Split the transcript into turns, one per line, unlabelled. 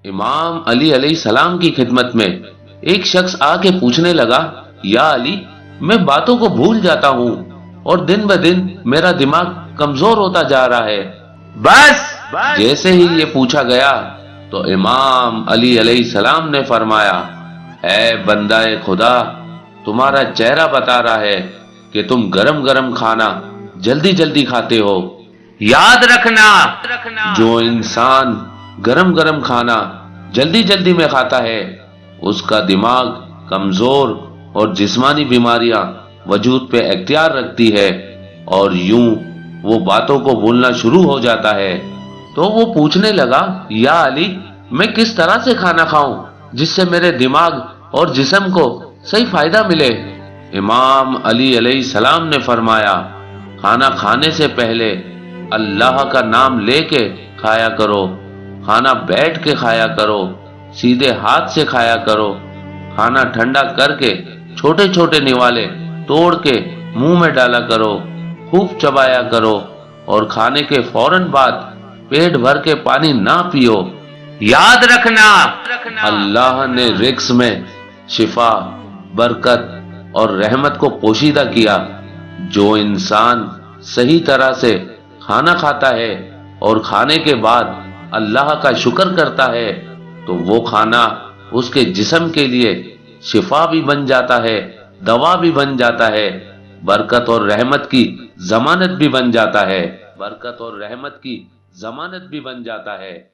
امام علی علیہ السلام کی خدمت میں ایک شخص آ کے پوچھنے لگا، یا علی، میں باتوں کو بھول جاتا ہوں اور دن بہ دن میرا دماغ کمزور ہوتا جا رہا ہے۔ بس! جیسے ہی یہ پوچھا گیا تو امام علی علیہ السلام نے فرمایا، اے بندہ خدا، تمہارا چہرہ بتا رہا ہے کہ تم گرم گرم کھانا جلدی جلدی کھاتے ہو۔ یاد رکھنا، جو انسان گرم گرم کھانا جلدی جلدی میں کھاتا ہے اس کا دماغ کمزور اور جسمانی بیماریاں وجود پہ اختیار رکھتی ہے اور یوں وہ باتوں کو بھولنا شروع ہو جاتا ہے۔ تو وہ پوچھنے لگا، یا علی، میں کس طرح سے کھانا کھاؤں جس سے میرے دماغ اور جسم کو صحیح فائدہ ملے؟ امام علی علیہ السلام نے فرمایا، کھانا کھانے سے پہلے اللہ کا نام لے کے کھایا کرو، کھانا بیٹھ کے کھایا کرو، سیدھے ہاتھ سے کھایا کرو، کھانا ٹھنڈا کر کے چھوٹے چھوٹے نوالے توڑ کے منہ میں ڈالا کرو، خوب چبایا کرو اور کھانے کے فوراً بعد پیٹ بھر کے پانی نہ پیو۔ یاد رکھنا، اللہ نے رزق میں شفا، برکت اور رحمت کو پوشیدہ کیا۔ جو انسان صحیح طرح سے کھانا کھاتا ہے اور کھانے کے بعد اللہ کا شکر کرتا ہے تو وہ کھانا اس کے جسم کے لیے شفا بھی بن جاتا ہے، دوا بھی بن جاتا ہے، برکت اور رحمت کی ضمانت بھی بن جاتا ہے، برکت اور رحمت کی ضمانت بھی بن جاتا ہے۔